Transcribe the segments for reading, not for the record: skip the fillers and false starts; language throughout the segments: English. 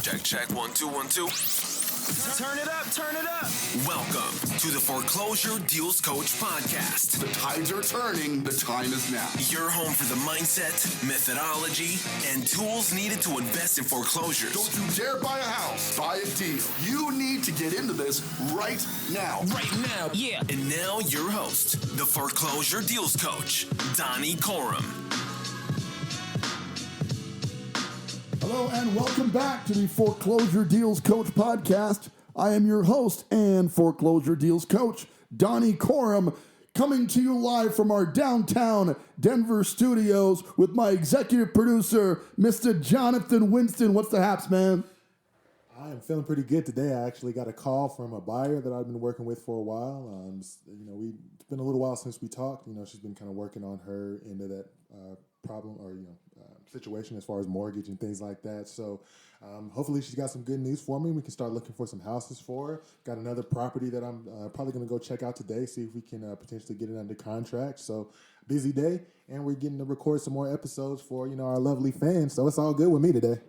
Check, 1, 2, 1, 2. Turn it up, turn it up. Welcome to the Foreclosure Deals Coach podcast. The tides are turning, the time is now. Your home for the mindset, methodology, and tools needed to invest in foreclosures. Don't you dare buy a house, buy a deal. You need to get into this right now. Right now, yeah. And now your host, the Foreclosure Deals Coach, Donny Corum. Hello and welcome back to the Foreclosure Deals Coach podcast. I am your host and Foreclosure Deals Coach, Donny Corum, coming to you live from our downtown Denver studios with my executive producer, Mr. Jonathan Winston. What's the haps, man? I am feeling pretty good today. I actually got a call from a buyer that I've been working with for a while. It's been a little while since we talked. She's been kind of working on her end of that problem or situation as far as mortgage and things like that. So hopefully she's got some good news for me. We can start looking for some houses for her. Got another property that I'm probably going to go check out today, see if we can potentially get it under contract. So busy day, and we're getting to record some more episodes for our lovely fans. So it's all good with me today.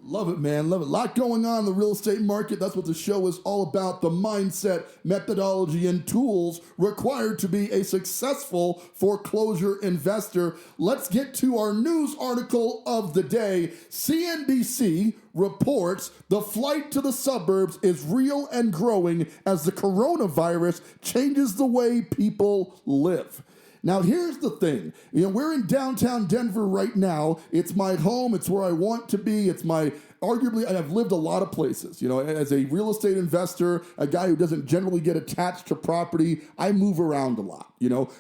Love it, man. Love it. A lot going on in the real estate market. That's what the show is all about. The mindset, methodology, and tools required to be a successful foreclosure investor. Let's get to our news article of the day. CNBC reports the flight to the suburbs is real and growing as the coronavirus changes the way people live. Now, here's the thing. We're in downtown Denver right now. It's my home. It's where I want to be. Arguably, I've lived a lot of places. As a real estate investor, a guy who doesn't generally get attached to property, I move around a lot,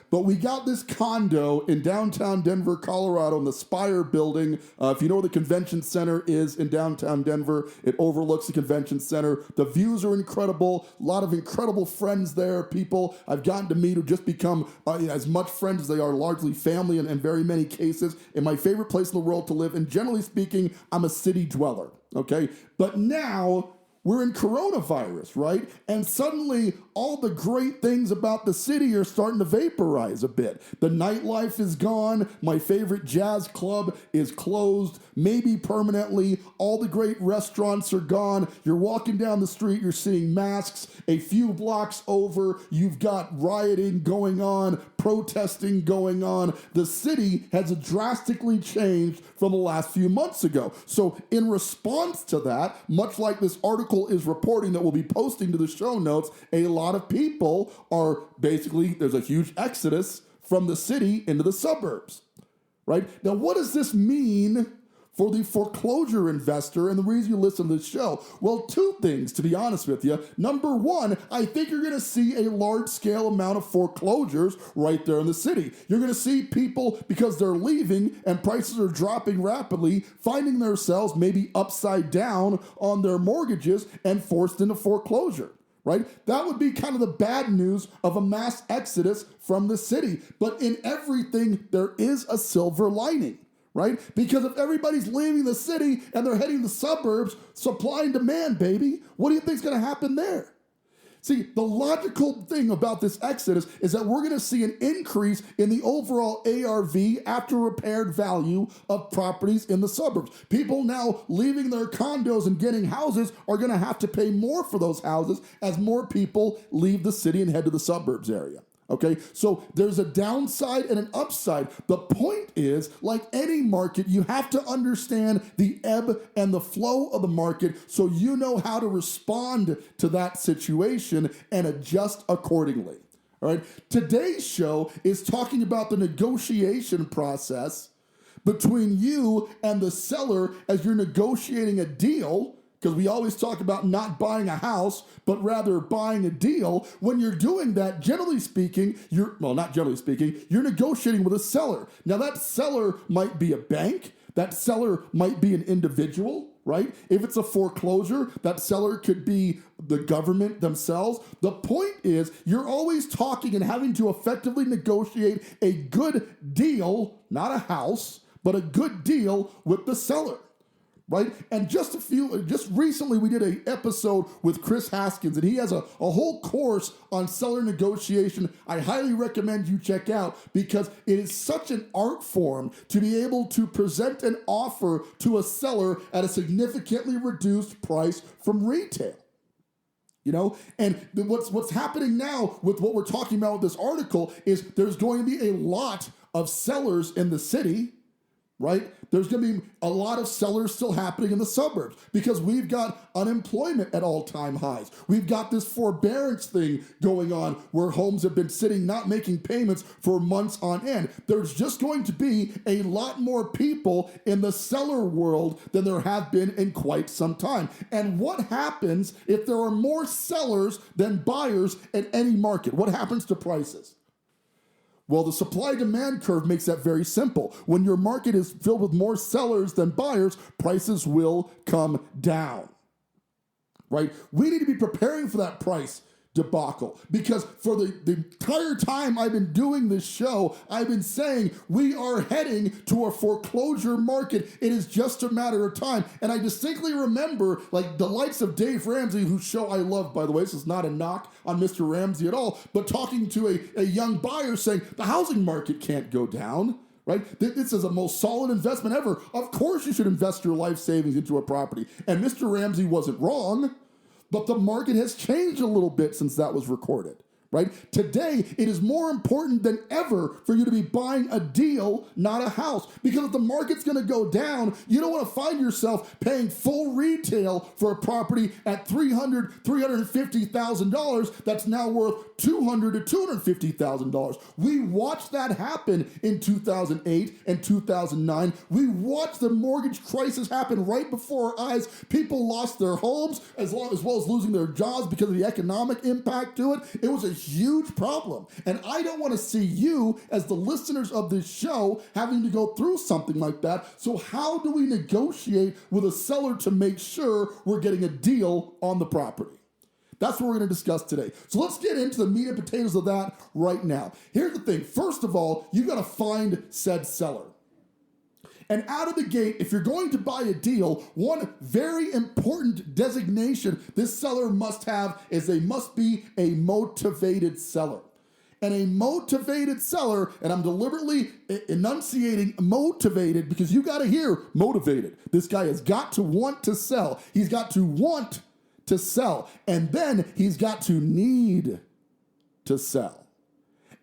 But we got this condo in downtown Denver, Colorado, in the Spire building. If you know where the convention center is in downtown Denver, it overlooks the convention center. The views are incredible. A lot of incredible friends there, people I've gotten to meet who just become as much friends as they are largely family in very many cases. In my favorite place in the world to live. And generally speaking, I'm a city dweller. Okay, but now we're in coronavirus, right? And suddenly all the great things about the city are starting to vaporize a bit. The nightlife is gone. My favorite jazz club is closed, maybe permanently. All the great restaurants are gone. You're walking down the street, you're seeing masks. A few blocks over, you've got rioting going on, protesting going on. The city has drastically changed from the last few months ago. So in response to that, much like this article is reporting that we'll be posting to the show notes, a lot of people are there's a huge exodus from the city into the suburbs, right? Now, what does this mean for the foreclosure investor and the reason you listen to this show? Well, two things, to be honest with you. Number one, I think you're going to see a large-scale amount of foreclosures right there in the city. You're going to see people, because they're leaving and prices are dropping rapidly, finding themselves maybe upside down on their mortgages and forced into foreclosure. Right? That would be kind of the bad news of a mass exodus from the city. But in everything, there is a silver lining. Right? Because if everybody's leaving the city and they're heading to the suburbs, supply and demand, baby, what do you think is going to happen there? See, the logical thing about this exodus is that we're going to see an increase in the overall ARV, after repaired value, of properties in the suburbs. People now leaving their condos and getting houses are going to have to pay more for those houses as more people leave the city and head to the suburbs area. Okay, so there's a downside and an upside. The point is, like any market, you have to understand the ebb and the flow of the market so you know how to respond to that situation and adjust accordingly. All right, today's show is talking about the negotiation process between you and the seller as you're negotiating a deal. Because we always talk about not buying a house, but rather buying a deal. When you're doing that, generally speaking, you're negotiating with a seller. Now, that seller might be a bank. That seller might be an individual, right? If it's a foreclosure, that seller could be the government themselves. The point is, you're always talking and having to effectively negotiate a good deal, not a house, but a good deal with the seller. right? And just recently we did an episode with Chris Haskins, and he has a whole course on seller negotiation I highly recommend you check out, because it is such an art form to be able to present an offer to a seller at a significantly reduced price from retail. You know, and what's happening now with what we're talking about with this article is there's going to be a lot of sellers in the city, right? There's going to be a lot of sellers still happening in the suburbs because we've got unemployment at all-time highs. We've got this forbearance thing going on where homes have been sitting not making payments for months on end. There's just going to be a lot more people in the seller world than there have been in quite some time. And what happens if there are more sellers than buyers in any market? What happens to prices? Well, the supply-demand curve makes that very simple. When your market is filled with more sellers than buyers, prices will come down, right? We need to be preparing for that price debacle, because for the entire time I've been doing this show, I've been saying we are heading to a foreclosure market. It is just a matter of time. And I distinctly remember, like, the likes of Dave Ramsey, whose show I love, by the way. This is not a knock on Mr. Ramsey at all, but talking to a young buyer saying the housing market can't go down. Right? This is the most solid investment ever. Of course you should invest your life savings into a property. And Mr. Ramsey wasn't wrong. But the market has changed a little bit since that was recorded, right? Today, it is more important than ever for you to be buying a deal, not a house. Because if the market's going to go down, you don't want to find yourself paying full retail for a property at $300,000, $350,000 that's now worth $200,000 to $250,000. We watched that happen in 2008 and 2009. We watched the mortgage crisis happen right before our eyes. People lost their homes as well as losing their jobs because of the economic impact to it. It was a huge problem. And I don't want to see you, as the listeners of this show, having to go through something like that. So how do we negotiate with a seller to make sure we're getting a deal on the property? That's what we're going to discuss today. So let's get into the meat and potatoes of that right now. Here's the thing. First of all, you got to find said seller. And out of the gate, if you're going to buy a deal, one very important designation this seller must have is they must be a motivated seller. And a motivated seller, and I'm deliberately enunciating motivated because you got to hear motivated. This guy has got to want to sell. He's got to want to sell. And then he's got to need to sell.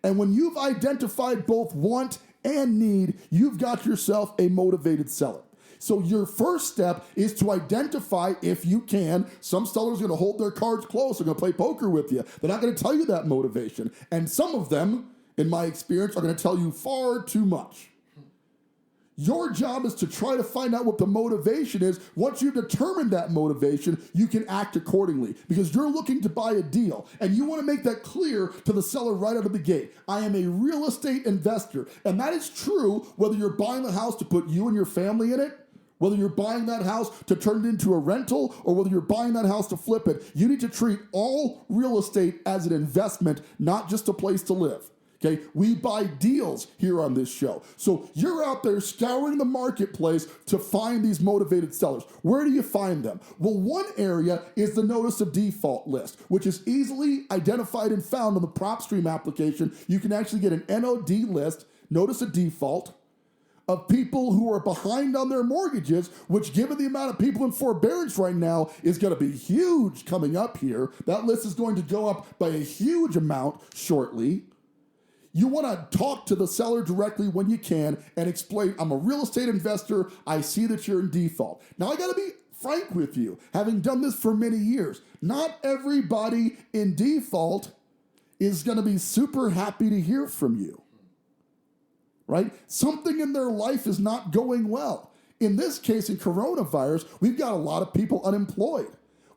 And when you've identified both want and need, you've got yourself a motivated seller. So your first step is to identify, if you can, some sellers are going to hold their cards close. They're going to play poker with you. They're not going to tell you that motivation. And some of them, in my experience, are going to tell you far too much. Your job is to try to find out what the motivation is. Once you've determined that motivation, you can act accordingly because you're looking to buy a deal. And you want to make that clear to the seller right out of the gate. I am a real estate investor. And that is true whether you're buying the house to put you and your family in it, whether you're buying that house to turn it into a rental, or whether you're buying that house to flip it. You need to treat all real estate as an investment, not just a place to live. Okay, we buy deals here on this show. So you're out there scouring the marketplace to find these motivated sellers. Where do you find them? Well, one area is the notice of default list, which is easily identified and found on the Propstream application. You can actually get an NOD list, notice of default, of people who are behind on their mortgages, which, given the amount of people in forbearance right now, is going to be huge coming up here. That list is going to go up by a huge amount shortly. You want to talk to the seller directly when you can and explain, I'm a real estate investor. I see that you're in default. Now, I got to be frank with you. Having done this for many years, not everybody in default is going to be super happy to hear from you, right? Something in their life is not going well. In this case, in coronavirus, we've got a lot of people unemployed.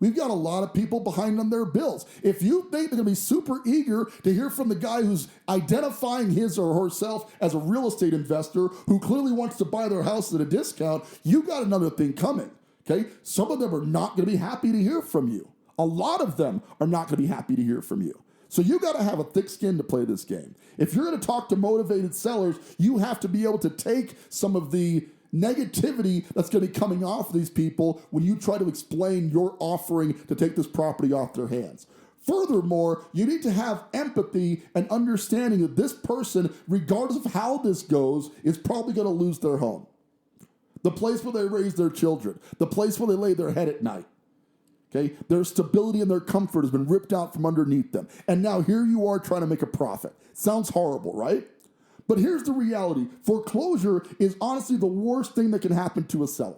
We've got a lot of people behind on their bills. If you think they're going to be super eager to hear from the guy who's identifying his or herself as a real estate investor who clearly wants to buy their house at a discount, you got another thing coming, okay? Some of them are not going to be happy to hear from you. A lot of them are not going to be happy to hear from you. So you got to have a thick skin to play this game. If you're going to talk to motivated sellers, you have to be able to take some of the negativity that's going to be coming off of these people when you try to explain your offering to take this property off their hands. Furthermore, you need to have empathy and understanding that this person, regardless of how this goes, is probably going to lose their home. The place where they raise their children, the place where they lay their head at night. Okay? Their stability and their comfort has been ripped out from underneath them. And now here you are trying to make a profit. Sounds horrible, right? But here's the reality. Foreclosure is honestly the worst thing that can happen to a seller.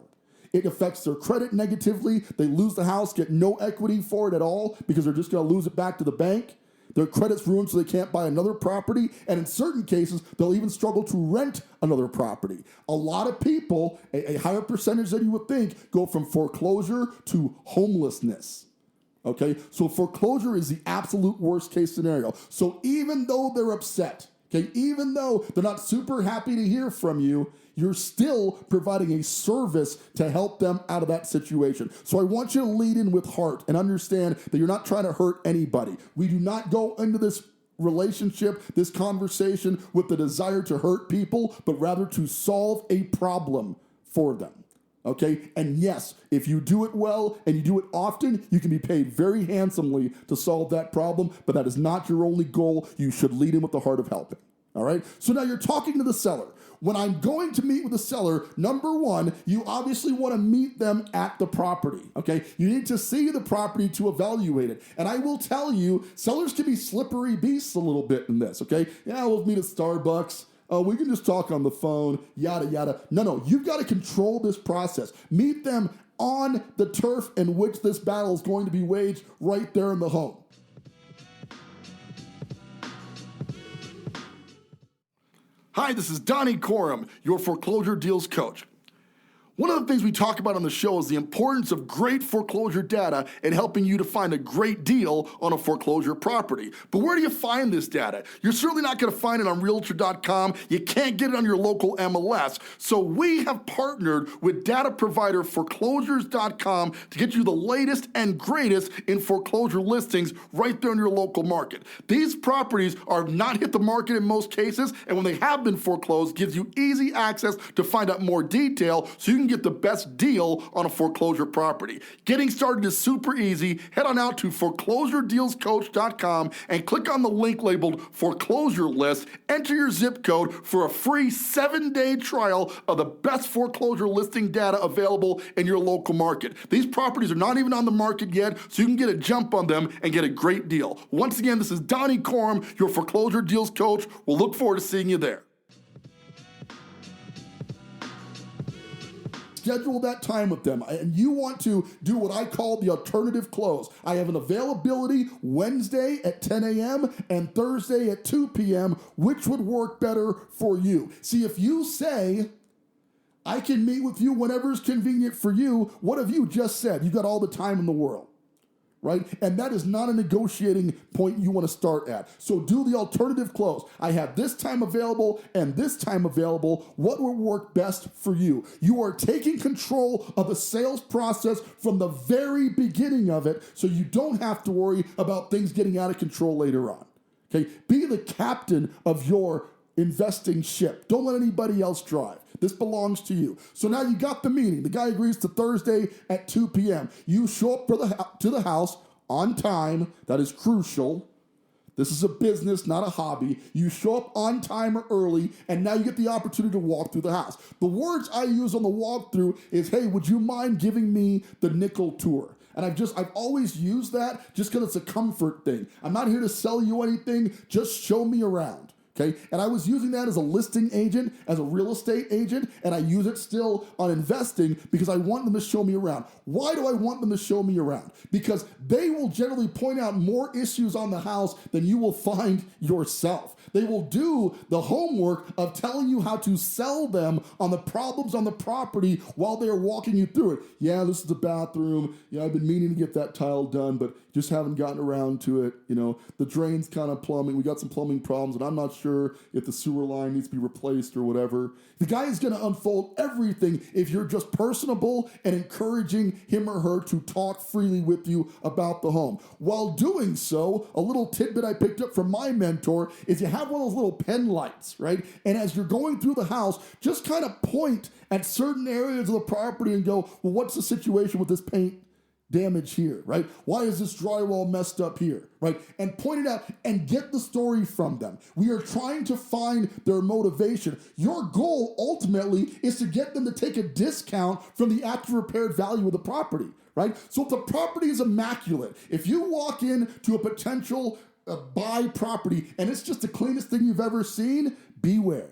It affects their credit negatively. They lose the house, get no equity for it at all because they're just going to lose it back to the bank. Their credit's ruined so they can't buy another property. And in certain cases, they'll even struggle to rent another property. A lot of people, a higher percentage than you would think, go from foreclosure to homelessness. Okay? So foreclosure is the absolute worst case scenario. So even though they're upset, okay, even though they're not super happy to hear from you, you're still providing a service to help them out of that situation. So I want you to lead in with heart and understand that you're not trying to hurt anybody. We do not go into this relationship, this conversation with the desire to hurt people, but rather to solve a problem for them. Okay? And yes, if you do it well and you do it often, you can be paid very handsomely to solve that problem, but that is not your only goal. You should lead in with the heart of helping. All right? So now you're talking to the seller. When I'm going to meet with the seller, number one, you obviously want to meet them at the property, okay? You need to see the property to evaluate it. And I will tell you, sellers can be slippery beasts a little bit in this, okay? Yeah, we'll meet at Starbucks. We can just talk on the phone, yada, yada. No, you've got to control this process. Meet them on the turf in which this battle is going to be waged right there in the home. Hi, this is Donny, your foreclosure deals coach. One of the things we talk about on the show is the importance of great foreclosure data in helping you to find a great deal on a foreclosure property. But where do you find this data? You're certainly not going to find it on Realtor.com. You can't get it on your local MLS. So we have partnered with data provider Foreclosures.com to get you the latest and greatest in foreclosure listings right there in your local market. These properties are not hit the market in most cases, and when they have been foreclosed, gives you easy access to find out more detail so you can get the best deal on a foreclosure property. Getting started is super easy. Head on out to foreclosuredealscoach.com and click on the link labeled foreclosure list. Enter your zip code for a free 7-day trial of the best foreclosure listing data available in your local market. These properties are not even on the market yet, so you can get a jump on them and get a great deal. Once again, this is Donny, your foreclosure deals coach. We'll look forward to seeing you there. Schedule that time with them, and you want to do what I call the alternative close. I have an availability Wednesday at 10 a.m. and Thursday at 2 p.m. Which would work better for you? See, if you say, I can meet with you whenever is convenient for you, what have you just said? You've got all the time in the world. Right? And that is not a negotiating point you want to start at. So do the alternative close. I have this time available and this time available. What will work best for you? You are taking control of the sales process from the very beginning of it, so you don't have to worry about things getting out of control later on. Okay? Be the captain of your investing ship. Don't let anybody else drive. This belongs to you. So now you got the meeting. The guy agrees to Thursday at 2 p.m. You show up to the house on time. That is crucial. This is a business, not a hobby. You show up on time or early, and now you get the opportunity to walk through the house. The words I use on the walkthrough is, hey, would you mind giving me the nickel tour? And I've always used that just because it's a comfort thing. I'm not here to sell you anything. Just show me around. Okay, and I was using that as a listing agent, as a real estate agent, and I use it still on investing because I want them to show me around. Why do I want them to show me around? Because they will generally point out more issues on the house than you will find yourself. They will do the homework of telling you how to sell them on the problems on the property while they are walking you through it. Yeah, this is the bathroom. Yeah, I've been meaning to get that tile done, but just haven't gotten around to it. You know, the drain's kind of plumbing. We got some plumbing problems, and I'm not sure sure if the sewer line needs to be replaced or whatever. The guy is going to unfold everything if you're just personable and encouraging him or her to talk freely with you about the home. While doing so, a little tidbit I picked up from my mentor is you have one of those little pen lights, right? And as you're going through the house, just kind of point at certain areas of the property and go, well, what's the situation with this paint damage here, right? Why is this drywall messed up here, right? And point it out and get the story from them. We are trying to find their motivation. Your goal ultimately is to get them to take a discount from the actual repaired value of the property, right? So if the property is immaculate, if you walk in to a potential buy property and it's just the cleanest thing you've ever seen, beware.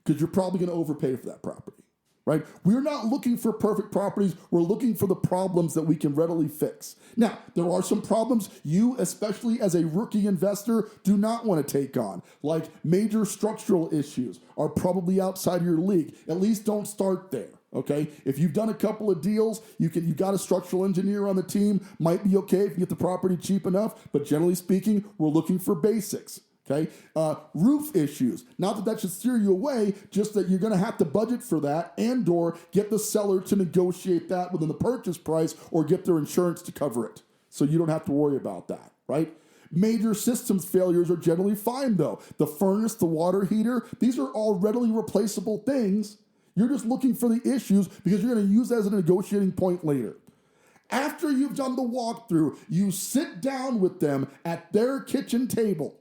Because you're probably going to overpay for that property. Right? We're not looking for perfect properties. We're looking for the problems that we can readily fix. Now, there are some problems you, especially as a rookie investor, do not want to take on. Like major structural issues are probably outside of your league. At least don't start there. Okay? If you've done a couple of deals, you've got a structural engineer on the team, might be okay if you get the property cheap enough, but generally speaking, we're looking for basics. Okay, roof issues. Not that should steer you away, just that you're going to have to budget for that and or get the seller to negotiate that within the purchase price or get their insurance to cover it. So you don't have to worry about that, right? Major systems failures are generally fine though. The furnace, the water heater, these are all readily replaceable things. You're just looking for the issues because you're going to use that as a negotiating point later. After you've done the walkthrough, you sit down with them at their kitchen table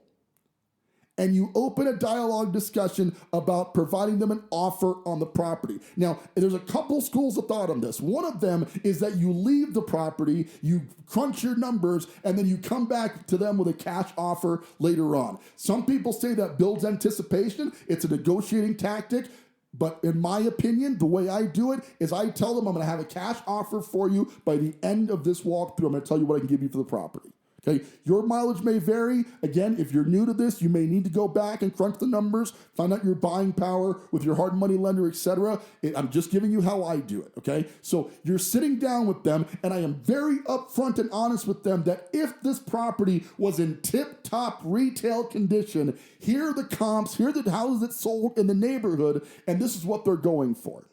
and you open a dialogue discussion about providing them an offer on the property. Now, there's a couple schools of thought on this. One of them is that you leave the property, you crunch your numbers, and then you come back to them with a cash offer later on. Some people say that builds anticipation. It's a negotiating tactic. But in my opinion, the way I do it is I tell them I'm going to have a cash offer for you by the end of this walkthrough. I'm going to tell you what I can give you for the property. Okay, your mileage may vary. Again, if you're new to this, you may need to go back and crunch the numbers, find out your buying power with your hard money lender, etc. I'm just giving you how I do it, okay? So you're sitting down with them, and I am very upfront and honest with them that if this property was in tip-top retail condition, here are the comps, here are the houses that sold in the neighborhood, and this is what they're going for.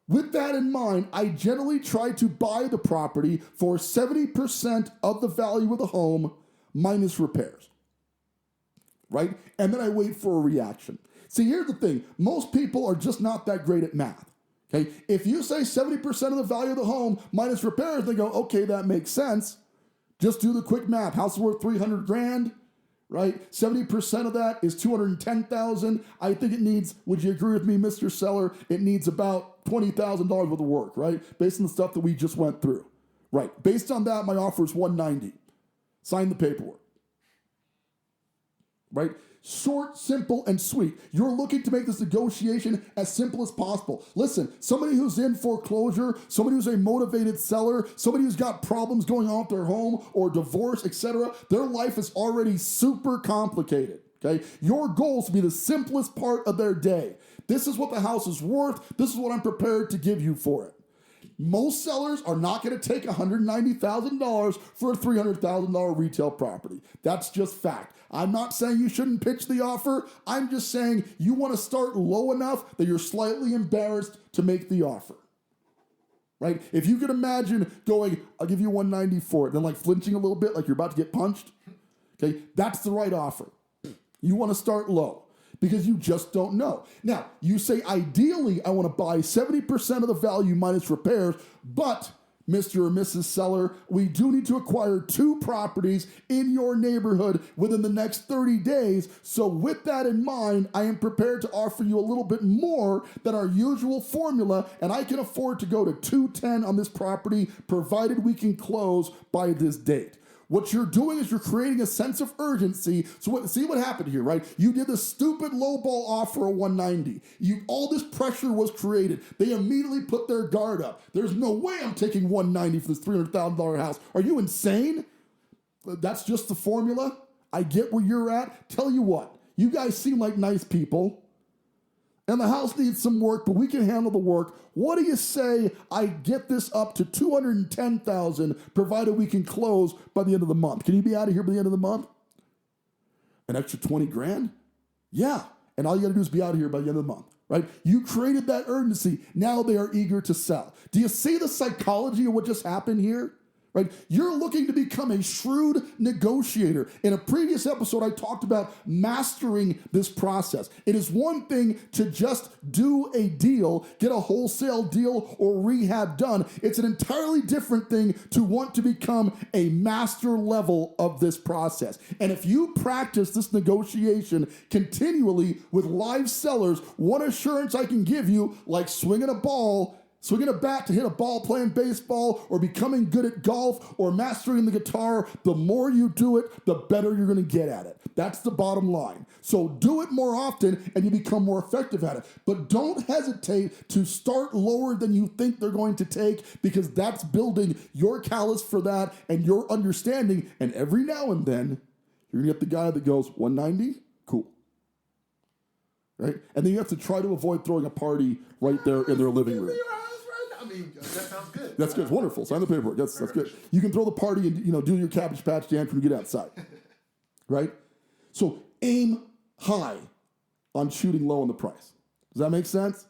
With that in mind, I generally try to buy the property for 70% of the value of the home minus repairs, right? And then I wait for a reaction. See, here's the thing. Most people are just not that great at math, okay? If you say 70% of the value of the home minus repairs, they go, okay, that makes sense. Just do the quick math. House is worth $300,000, right? 70% of that is $210,000. I think it needs, would you agree with me, Mr. Seller? It needs about $20,000 worth of work, right? Based on the stuff that we just went through. Right. Based on that, my offer is $190. Sign the paperwork. Right? Short, simple, and sweet. You're looking to make this negotiation as simple as possible. Listen, somebody who's in foreclosure, somebody who's a motivated seller, somebody who's got problems going on with their home or divorce, etc., their life is already super complicated. Okay? Your goal is to be the simplest part of their day. This is what the house is worth. This is what I'm prepared to give you for it. Most sellers are not going to take $190,000 for a $300,000 retail property. That's just fact. I'm not saying you shouldn't pitch the offer. I'm just saying you want to start low enough that you're slightly embarrassed to make the offer. Right? If you could imagine going, I'll give you $190 for it, then like flinching a little bit like you're about to get punched. Okay, that's the right offer. You want to start low because you just don't know. Now, you say, ideally, I want to buy 70% of the value minus repairs, but Mr. or Mrs. Seller, we do need to acquire 2 properties in your neighborhood within the next 30 days. So with that in mind, I am prepared to offer you a little bit more than our usual formula, and I can afford to go to $210 on this property, provided we can close by this date. What you're doing is you're creating a sense of urgency. So see what happened here, right? You did the stupid lowball offer of $190. All this pressure was created. They immediately put their guard up. There's no way I'm taking $190 for this $300,000 house. Are you insane? That's just the formula. I get where you're at. Tell you what, you guys seem like nice people. And the house needs some work, but we can handle the work. What do you say I get this up to $210,000, provided we can close by the end of the month? Can you be out of here by the end of the month? An extra 20 grand? Yeah. And all you got to do is be out here by the end of the month, right? You created that urgency. Now they are eager to sell. Do you see the psychology of what just happened here? Right? You're looking to become a shrewd negotiator. In a previous episode, I talked about mastering this process. It is one thing to just do a deal, get a wholesale deal or rehab done. It's an entirely different thing to want to become a master level of this process. And if you practice this negotiation continually with live sellers, one assurance I can give you, like swinging a bat to hit a ball playing baseball, or becoming good at golf, or mastering the guitar, the more you do it, the better you're going to get at it. That's the bottom line. So do it more often and you become more effective at it. But don't hesitate to start lower than you think they're going to take, because that's building your callus for that and your understanding. And every now and then, you're going to get the guy that goes, 190? Cool. Right? And then you have to try to avoid throwing a party right there in their living room. I mean, that sounds good. That's good. It's wonderful. Sign the paperwork. That's good. You can throw the party and do your Cabbage Patch dance when you get outside, right? So aim high on shooting low on the price. Does that make sense?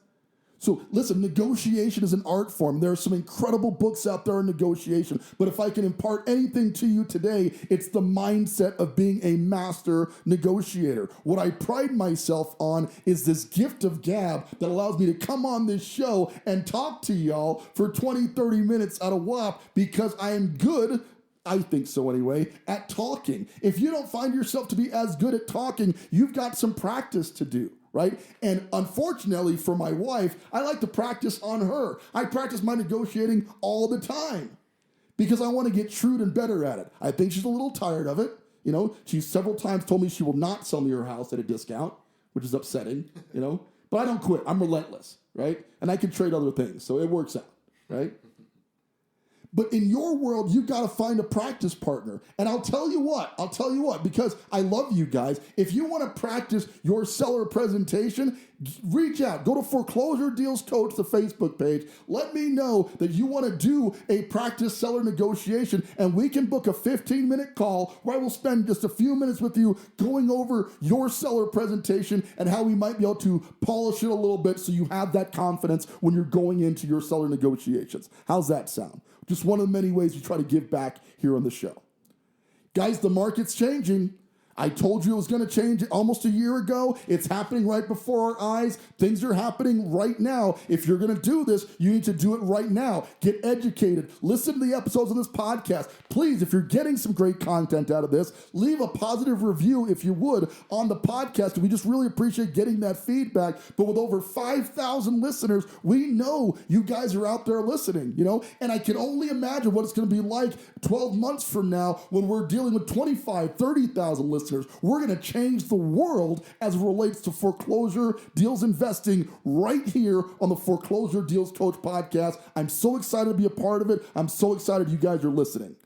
So listen, negotiation is an art form. There are some incredible books out there on negotiation. But if I can impart anything to you today, it's the mindset of being a master negotiator. What I pride myself on is this gift of gab that allows me to come on this show and talk to y'all for 20, 30 minutes out of WAP, because I am good, I think so anyway, at talking. If you don't find yourself to be as good at talking, you've got some practice to do. Right? And unfortunately for my wife, I like to practice on her. I practice my negotiating all the time because I want to get shrewd and better at it. I think she's a little tired of it. She's several times told me she will not sell me her house at a discount, which is upsetting, But I don't quit. I'm relentless, right? And I can trade other things, so it works out, right? But in your world, you've got to find a practice partner. And I'll tell you what, because I love you guys. If you want to practice your seller presentation, reach out. Go to Foreclosure Deals Coach, the Facebook page. Let me know that you want to do a practice seller negotiation, and we can book a 15-minute call where I will spend just a few minutes with you going over your seller presentation and how we might be able to polish it a little bit so you have that confidence when you're going into your seller negotiations. How's that sound? Just one of the many ways we try to give back here on the show. Guys, the market's changing. I told you it was going to change almost a year ago. It's happening right before our eyes. Things are happening right now. If you're going to do this, you need to do it right now. Get educated. Listen to the episodes of this podcast. Please, if you're getting some great content out of this, leave a positive review, if you would, on the podcast. We just really appreciate getting that feedback. But with over 5,000 listeners, we know you guys are out there listening, And I can only imagine what it's going to be like 12 months from now when we're dealing with 25, 30,000 listeners. We're going to change the world as it relates to foreclosure deals investing right here on the Foreclosure Deals Coach podcast. I'm so excited to be a part of it. I'm so excited you guys are listening.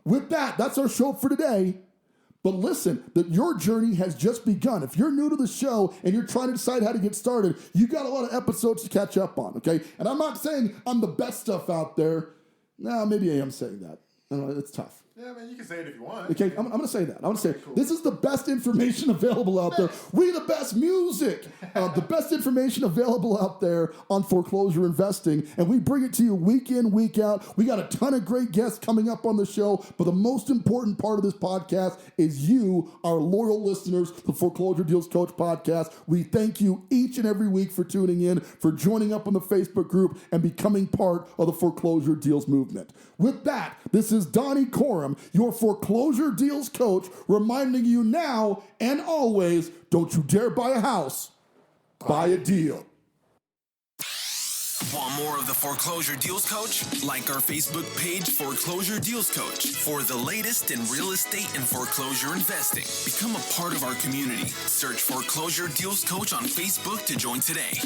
With that, that's our show for today. But listen, that your journey has just begun. If you're new to the show and you're trying to decide how to get started, you got a lot of episodes to catch up on, okay? And I'm not saying I'm the best stuff out there. No, maybe I am saying that. I don't know, it's tough. Yeah, man, you can say it if you want. Okay, I'm going to say that. I'm going to say, cool. This is the best information available out there. We the best music, the best information available out there on foreclosure investing, and we bring it to you week in, week out. We got a ton of great guests coming up on the show, but the most important part of this podcast is you, our loyal listeners, the Foreclosure Deals Coach podcast. We thank you each and every week for tuning in, for joining up on the Facebook group, and becoming part of the Foreclosure Deals movement. With that, this is Donny Corum, your Foreclosure Deals Coach, reminding you now and always, don't you dare buy a house, buy a deal. Want more of the Foreclosure Deals Coach? Like our Facebook page, Foreclosure Deals Coach, for the latest in real estate and foreclosure investing. Become a part of our community. Search Foreclosure Deals Coach on Facebook to join today.